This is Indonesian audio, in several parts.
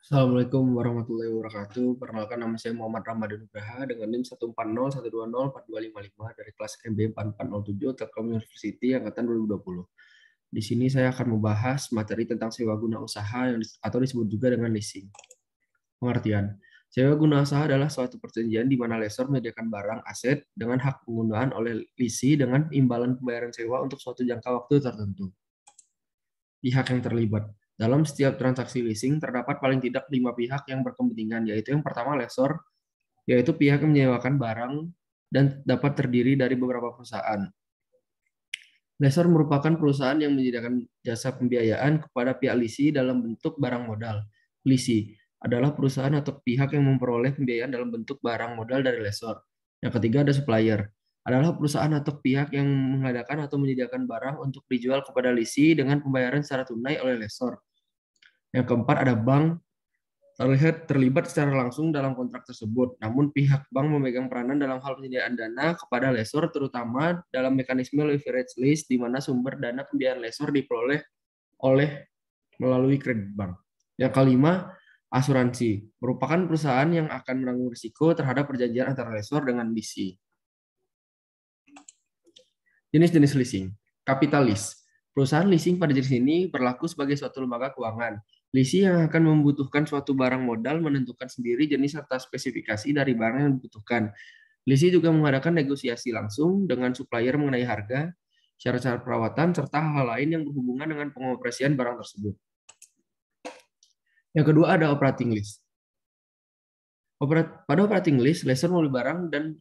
Assalamualaikum warahmatullahi wabarakatuh. Perkenalkan nama saya Muhammad Ramadhan Nugraha dengan NIM 140120425 dari kelas MB 4407 Telkom University angkatan 2020. Di sini saya akan membahas materi tentang sewa guna usaha atau disebut juga dengan leasing. Pengertian. Sewa guna usaha adalah suatu perjanjian di mana lessor menyediakan barang aset dengan hak penggunaan oleh lisi dengan imbalan pembayaran sewa untuk suatu jangka waktu tertentu. Pihak yang terlibat. Dalam setiap transaksi leasing, terdapat paling tidak 5 pihak yang berkepentingan, yaitu yang pertama lessor, yaitu pihak yang menyewakan barang dan dapat terdiri dari beberapa perusahaan. Lessor merupakan perusahaan yang menyediakan jasa pembiayaan kepada pihak lisi dalam bentuk barang modal. Lisi adalah perusahaan atau pihak yang memperoleh pembiayaan dalam bentuk barang modal dari lessor. Yang ketiga ada supplier, adalah perusahaan atau pihak yang mengadakan atau menyediakan barang untuk dijual kepada lisi dengan pembayaran secara tunai oleh lessor. Yang keempat ada bank, terlibat secara langsung dalam kontrak tersebut. Namun pihak bank memegang peranan dalam hal penyediaan dana kepada lessor, terutama dalam mekanisme leverage lease, di mana sumber dana pembiayaan lessor diperoleh oleh melalui kredit bank. Yang kelima, asuransi, merupakan perusahaan yang akan menanggung risiko terhadap perjanjian antara lessor dengan lisi. Jenis-jenis leasing. Capital lease. Perusahaan leasing pada jenis ini berlaku sebagai suatu lembaga keuangan. Lisi yang akan membutuhkan suatu barang modal menentukan sendiri jenis serta spesifikasi dari barang yang dibutuhkan. Lisi juga mengadakan negosiasi langsung dengan supplier mengenai harga, syarat-syarat perawatan, serta hal lain yang berhubungan dengan pengoperasian barang tersebut. Yang kedua ada operating lease. Pada operating lease, lessor membeli barang dan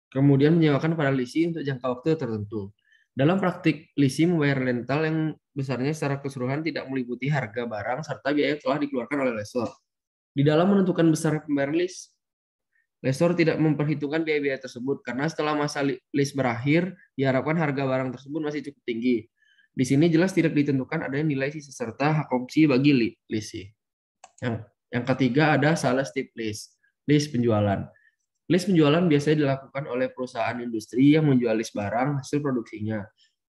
kemudian menyewakan pada lisi untuk jangka waktu tertentu. Dalam praktik, lisi membayar rental yang besarnya secara keseluruhan tidak meliputi harga barang serta biaya yang telah dikeluarkan oleh lessor. Di dalam menentukan besar pembayaran lease, lessor tidak memperhitungkan biaya-biaya tersebut karena setelah masa lease berakhir, diharapkan harga barang tersebut masih cukup tinggi. Di sini jelas tidak ditentukan adanya nilai sisa serta hak opsi bagi lisi. Yang ketiga ada sales tip lease, lease penjualan. Lease penjualan biasanya dilakukan oleh perusahaan industri yang menjual list barang hasil produksinya.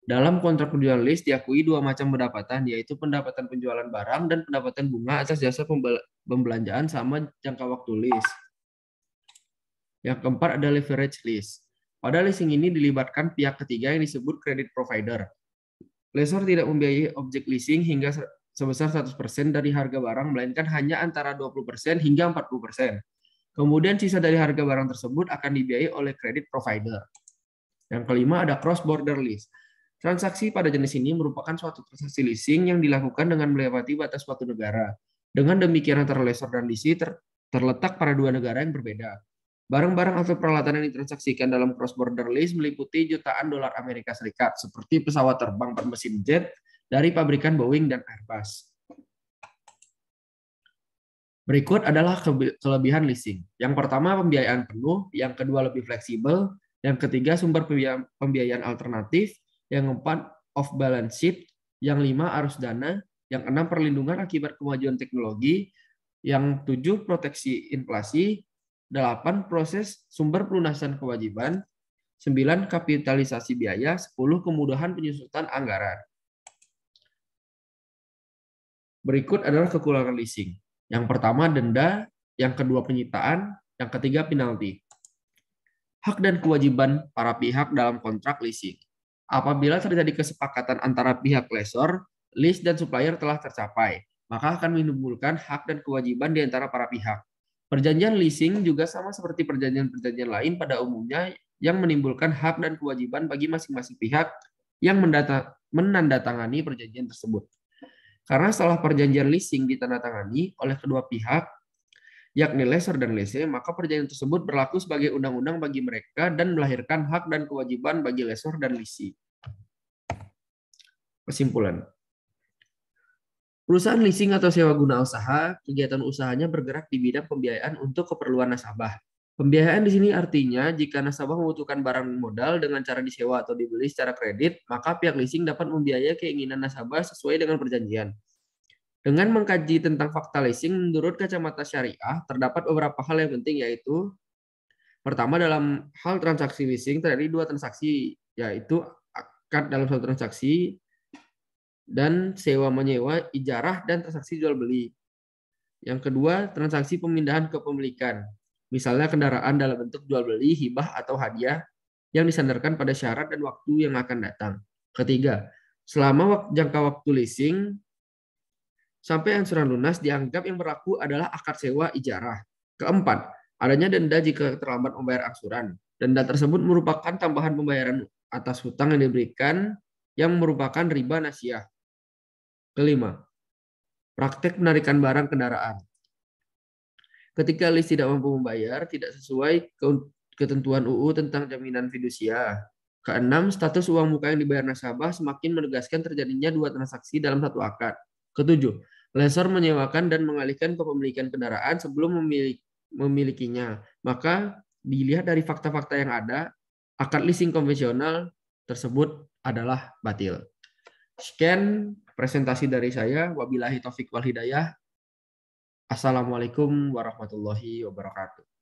Dalam kontrak penjualan list diakui dua macam pendapatan, yaitu pendapatan penjualan barang dan pendapatan bunga atas jasa pembelanjaan sama jangka waktu list. Yang keempat ada leverage lease. Pada leasing ini dilibatkan pihak ketiga yang disebut credit provider. Lessor tidak membiayai objek leasing hingga sebesar 100% dari harga barang, melainkan hanya antara 20% hingga 40%. Kemudian sisa dari harga barang tersebut akan dibiayai oleh credit provider. Yang kelima ada cross border lease. Transaksi pada jenis ini merupakan suatu transaksi leasing yang dilakukan dengan melewati batas suatu negara. Dengan demikian antara lessor dan lisi terletak pada dua negara yang berbeda. Barang-barang atau peralatan yang ditransaksikan dalam cross border lease meliputi jutaan dolar Amerika Serikat seperti pesawat terbang bermesin jet dari pabrikan Boeing dan Airbus. Berikut adalah kelebihan leasing. Yang pertama pembiayaan penuh, yang kedua lebih fleksibel, yang ketiga sumber pembiayaan alternatif, yang keempat off balance sheet, yang lima arus dana, yang enam perlindungan akibat kemajuan teknologi, yang tujuh proteksi inflasi, delapan proses sumber pelunasan kewajiban, 9 kapitalisasi biaya, 10 kemudahan penyusutan anggaran. Berikut adalah kekurangan leasing. Yang pertama denda, yang kedua penyitaan, yang ketiga penalti. Hak dan kewajiban para pihak dalam kontrak leasing. Apabila terjadi kesepakatan antara pihak lessor, lease dan supplier telah tercapai, maka akan menimbulkan hak dan kewajiban di antara para pihak. Perjanjian leasing juga sama seperti perjanjian-perjanjian lain pada umumnya yang menimbulkan hak dan kewajiban bagi masing-masing pihak yang menandatangani perjanjian tersebut. Karena setelah perjanjian leasing ditandatangani oleh kedua pihak, yakni lessor dan lessee, maka perjanjian tersebut berlaku sebagai undang-undang bagi mereka dan melahirkan hak dan kewajiban bagi lessor dan lessee. Kesimpulan. Perusahaan leasing atau sewa guna usaha, kegiatan usahanya bergerak di bidang pembiayaan untuk keperluan nasabah. Pembiayaan di sini artinya jika nasabah membutuhkan barang modal dengan cara disewa atau dibeli secara kredit, maka pihak leasing dapat membiayai keinginan nasabah sesuai dengan perjanjian. Dengan mengkaji tentang fakta leasing menurut kacamata syariah, terdapat beberapa hal yang penting, yaitu pertama dalam hal transaksi leasing terjadi dua transaksi, yaitu akad dalam satu transaksi dan sewa menyewa, ijarah, dan transaksi jual beli. Yang kedua, transaksi pemindahan kepemilikan. Misalnya kendaraan dalam bentuk jual beli, hibah, atau hadiah yang disandarkan pada syarat dan waktu yang akan datang. Ketiga, selama jangka waktu leasing sampai angsuran lunas dianggap yang berlaku adalah akad sewa ijarah. Keempat, adanya denda jika terlambat membayar angsuran. Denda tersebut merupakan tambahan pembayaran atas hutang yang diberikan yang merupakan riba nasiah. Kelima, praktek penarikan barang kendaraan. Ketika lease tidak mampu membayar, tidak sesuai ketentuan UU tentang jaminan fidusia. Keenam, status uang muka yang dibayar nasabah semakin menegaskan terjadinya dua transaksi dalam satu akad. Ketujuh, lessor menyewakan dan mengalihkan kepemilikan kendaraan sebelum memilikinya. Maka dilihat dari fakta-fakta yang ada, akad leasing konvensional tersebut adalah batil. Sekian presentasi dari saya. Wabillahi taufik wal hidayah. Assalamualaikum warahmatullahi wabarakatuh.